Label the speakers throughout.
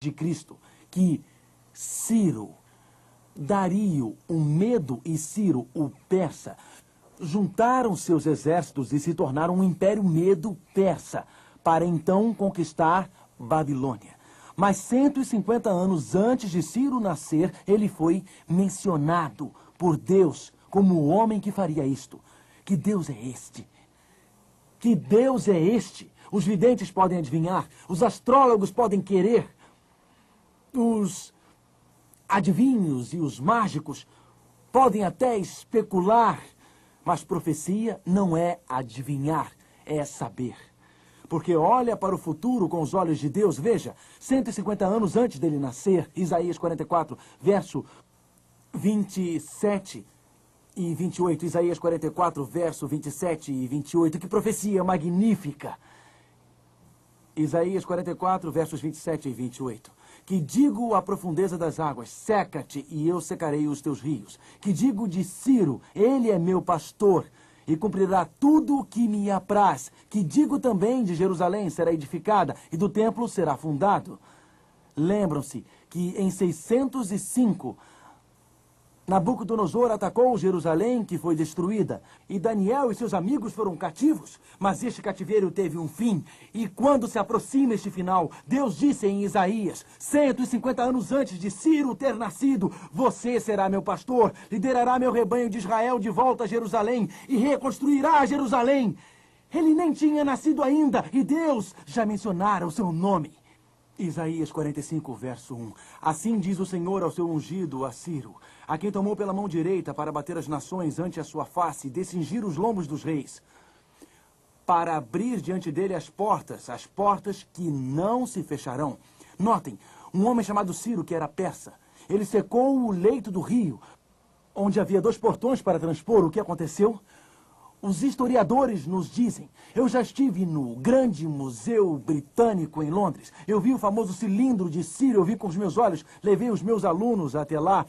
Speaker 1: de Cristo, que Ciro, Dario, o Medo e Ciro, o persa, juntaram seus exércitos e se tornaram um império Medo-Persa, para então conquistar Babilônia. Mas 150 anos antes de Ciro nascer, ele foi mencionado por Deus como o homem que faria isto. Que Deus é este? Que Deus é este? Os videntes podem adivinhar, os astrólogos podem querer, os adivinhos e os mágicos podem até especular, mas profecia não é adivinhar, é saber. Porque olha para o futuro com os olhos de Deus. Veja, 150 anos antes dele nascer, Isaías 44, verso 27 e 28. Isaías 44, verso 27 e 28. Que profecia magnífica! Isaías 44, versos 27 e 28. Que digo à profundeza das águas, seca-te e eu secarei os teus rios. Que digo de Ciro, ele é meu pastor e cumprirá tudo o que me apraz. Que digo também de Jerusalém será edificada e do templo será fundado. Lembram-se que em 605, Nabucodonosor atacou Jerusalém, que foi destruída, e Daniel e seus amigos foram cativos. Mas este cativeiro teve um fim, e quando se aproxima este final, Deus disse em Isaías, 150 anos antes de Ciro ter nascido, você será meu pastor, liderará meu rebanho de Israel de volta a Jerusalém, e reconstruirá Jerusalém. Ele nem tinha nascido ainda, e Deus já mencionara o seu nome. Isaías 45, verso 1. Assim diz o Senhor ao seu ungido, a Ciro, a quem tomou pela mão direita para bater as nações ante a sua face e descingir os lombos dos reis, para abrir diante dele as portas que não se fecharão. Notem, um homem chamado Ciro, que era persa, ele secou o leito do rio, onde havia 2 portões para transpor. O que aconteceu? Os historiadores nos dizem, eu já estive no grande museu britânico em Londres, eu vi o famoso cilindro de Ciro, eu vi com os meus olhos, levei os meus alunos até lá,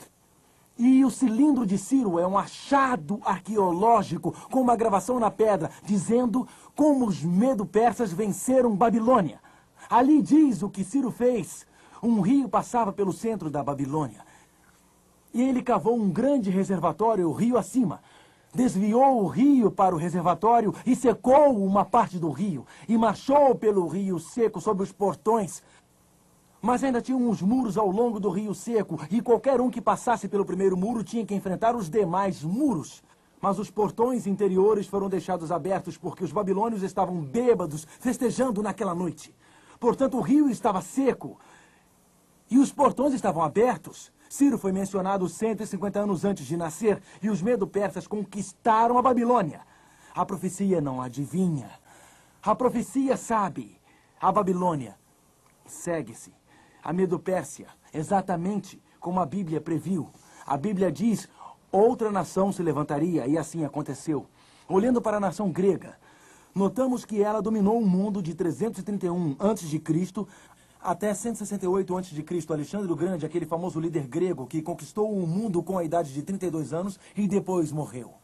Speaker 1: e o cilindro de Ciro é um achado arqueológico com uma gravação na pedra, dizendo como os medo-persas venceram Babilônia. Ali diz o que Ciro fez. Um rio passava pelo centro da Babilônia, e ele cavou um grande reservatório, o rio acima. Desviou o rio para o reservatório e secou uma parte do rio. E marchou pelo rio seco sob os portões. Mas ainda tinha uns muros ao longo do rio seco. E qualquer um que passasse pelo primeiro muro tinha que enfrentar os demais muros. Mas os portões interiores foram deixados abertos porque os babilônios estavam bêbados, festejando naquela noite. Portanto, o rio estava seco. E os portões estavam abertos. Ciro foi mencionado 150 anos antes de nascer, e os medo-persas conquistaram a Babilônia. A profecia não adivinha. A profecia sabe. A Babilônia segue-se. A Medo-Pérsia, exatamente como a Bíblia previu. A Bíblia diz, outra nação se levantaria, e assim aconteceu. Olhando para a nação grega, notamos que ela dominou o mundo de 331 a.C., até 168 a.C., Alexandre o Grande, aquele famoso líder grego que conquistou o mundo com a idade de 32 anos e depois morreu.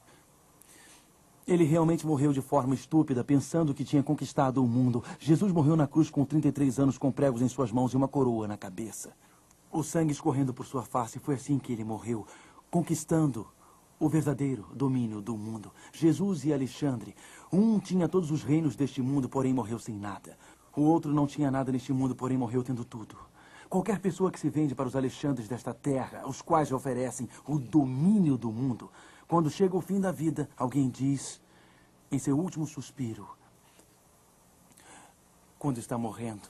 Speaker 1: Ele realmente morreu de forma estúpida, pensando que tinha conquistado o mundo. Jesus morreu na cruz com 33 anos, com pregos em suas mãos e uma coroa na cabeça. O sangue escorrendo por sua face, foi assim que ele morreu, conquistando o verdadeiro domínio do mundo. Jesus e Alexandre, um tinha todos os reinos deste mundo, porém morreu sem nada. O outro não tinha nada neste mundo, porém morreu tendo tudo. Qualquer pessoa que se vende para os Alexandres desta terra, os quais oferecem o domínio do mundo, quando chega o fim da vida, alguém diz, em seu último suspiro, quando está morrendo,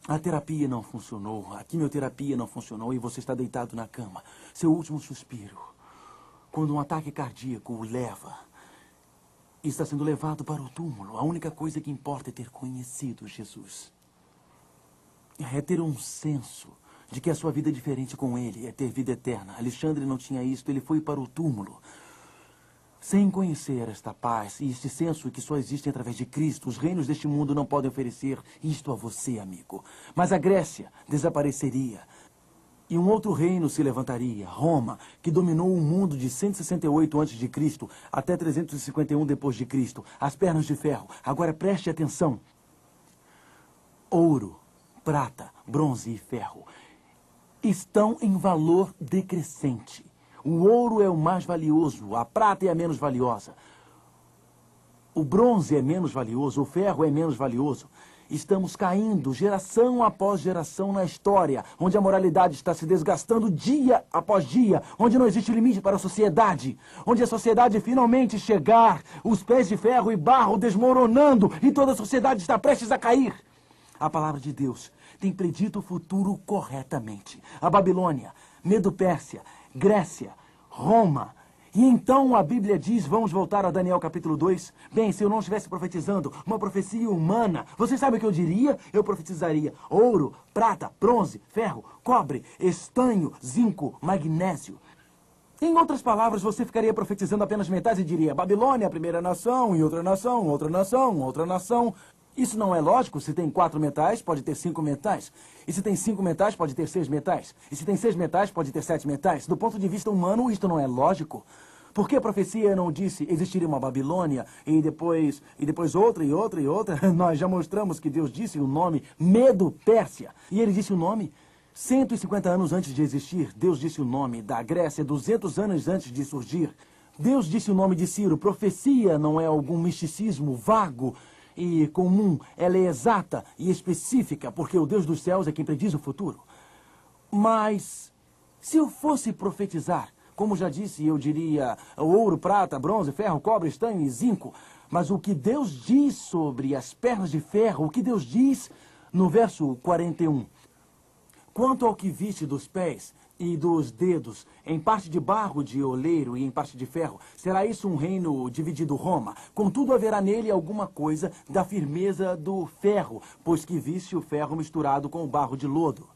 Speaker 1: a terapia não funcionou, a quimioterapia não funcionou e você está deitado na cama. Seu último suspiro, quando um ataque cardíaco o leva, e está sendo levado para o túmulo. A única coisa que importa é ter conhecido Jesus. É ter um senso de que a sua vida é diferente com ele, é ter vida eterna. Alexandre não tinha isso, ele foi para o túmulo. Sem conhecer esta paz e este senso que só existe através de Cristo, os reinos deste mundo não podem oferecer isto a você, amigo. Mas a Grécia desapareceria. E um outro reino se levantaria, Roma, que dominou o mundo de 168 a.C. até 351 d.C. As pernas de ferro. Agora preste atenção. Ouro, prata, bronze e ferro estão em valor decrescente. O ouro é o mais valioso, a prata é a menos valiosa. O bronze é menos valioso, o ferro é menos valioso. Estamos caindo geração após geração na história, onde a moralidade está se desgastando dia após dia, onde não existe limite para a sociedade, onde a sociedade finalmente chegar, os pés de ferro e barro desmoronando e toda a sociedade está prestes a cair. A palavra de Deus tem predito o futuro corretamente. A Babilônia, Medo-Pérsia, Grécia, Roma. E então a Bíblia diz, vamos voltar a Daniel capítulo 2. Bem, se eu não estivesse profetizando uma profecia humana, você sabe o que eu diria? Eu profetizaria ouro, prata, bronze, ferro, cobre, estanho, zinco, magnésio. Em outras palavras, você ficaria profetizando apenas metade e diria Babilônia, a primeira nação, e outra nação, outra nação, outra nação. Isso não é lógico. Se tem 4 metais, pode ter 5 metais. E se tem 5 metais, pode ter 6 metais. E se tem 6 metais, pode ter 7 metais. Do ponto de vista humano, isto não é lógico. Por que a profecia não disse existiria uma Babilônia e depois outra e outra e outra? Nós já mostramos que Deus disse o nome Medo-Pérsia. E ele disse o nome 150 anos antes de existir. Deus disse o nome da Grécia 200 anos antes de surgir. Deus disse o nome de Ciro. Profecia não é algum misticismo vago e comum, ela é exata e específica, porque o Deus dos céus é quem prediz o futuro. Mas, se eu fosse profetizar, como já disse, eu diria ouro, prata, bronze, ferro, cobre, estanho e zinco. Mas o que Deus diz sobre as pernas de ferro, o que Deus diz no verso 41. Quanto ao que viste dos pés e dos dedos, em parte de barro de oleiro e em parte de ferro, será isso um reino dividido Roma. Contudo, haverá nele alguma coisa da firmeza do ferro, pois que viste o ferro misturado com o barro de lodo.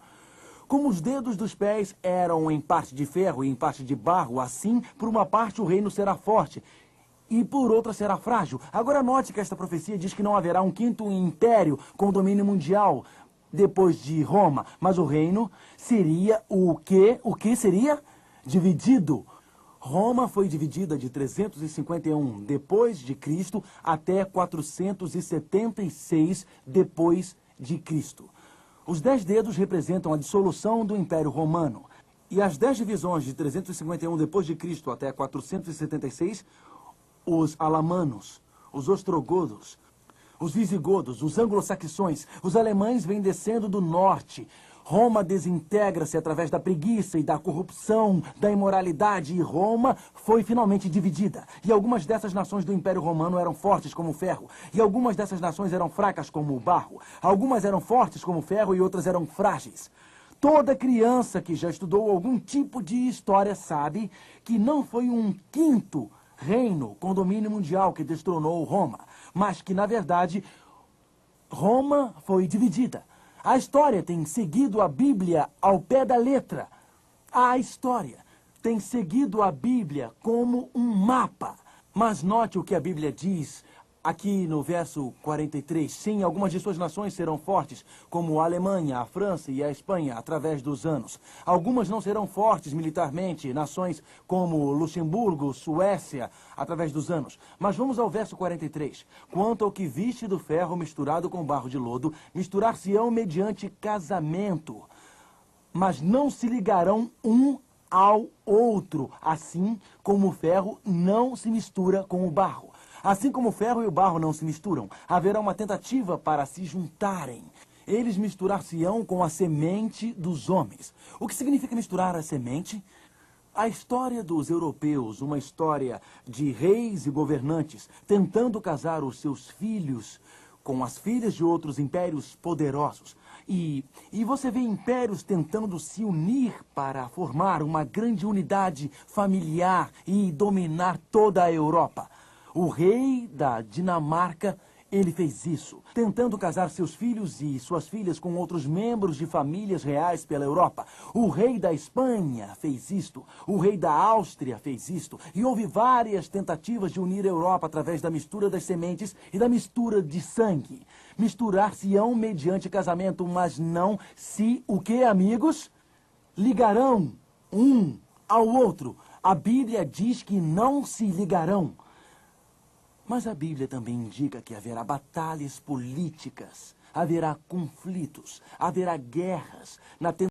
Speaker 1: Como os dedos dos pés eram em parte de ferro e em parte de barro, assim, por uma parte o reino será forte e por outra será frágil. Agora note que esta profecia diz que não haverá um quinto império com domínio mundial depois de Roma, mas o reino seria o quê? O que seria? Dividido. Roma foi dividida de 351 depois de Cristo até 476 depois de Cristo. Os 10 dedos representam a dissolução do Império Romano. E as 10 divisões de 351 depois de Cristo até 476, os alamanos, os ostrogodos, os visigodos, os anglo-saxões, os alemães vêm descendo do norte. Roma desintegra-se através da preguiça e da corrupção, da imoralidade, e Roma foi finalmente dividida. E algumas dessas nações do Império Romano eram fortes como o ferro, e algumas dessas nações eram fracas como o barro. Algumas eram fortes como o ferro e outras eram frágeis. Toda criança que já estudou algum tipo de história sabe que não foi um quinto reino com domínio mundial que destronou Roma, mas que, na verdade, Roma foi dividida. A história tem seguido a Bíblia ao pé da letra. A história tem seguido a Bíblia como um mapa. Mas note o que a Bíblia diz aqui no verso 43. Sim, algumas de suas nações serão fortes, como a Alemanha, a França e a Espanha, através dos anos. Algumas não serão fortes militarmente, nações como Luxemburgo, Suécia, através dos anos. Mas vamos ao verso 43. Quanto ao que viste do ferro misturado com barro de lodo, misturar-se-ão mediante casamento, mas não se ligarão um ao outro, assim como o ferro não se mistura com o barro. Assim como o ferro e o barro não se misturam, haverá uma tentativa para se juntarem. Eles misturar-se-ão com a semente dos homens. O que significa misturar a semente? A história dos europeus, uma história de reis e governantes tentando casar os seus filhos com as filhas de outros impérios poderosos. E você vê impérios tentando se unir para formar uma grande unidade familiar e dominar toda a Europa. O rei da Dinamarca, ele fez isso, tentando casar seus filhos e suas filhas com outros membros de famílias reais pela Europa. O rei da Espanha fez isto, o rei da Áustria fez isto, e houve várias tentativas de unir a Europa através da mistura das sementes e da mistura de sangue. Misturar-se-ão mediante casamento, mas não se, o que, amigos? Ligarão um ao outro. A Bíblia diz que não se ligarão. Mas a Bíblia também indica que haverá batalhas políticas. haverá conflitos, haverá guerras, na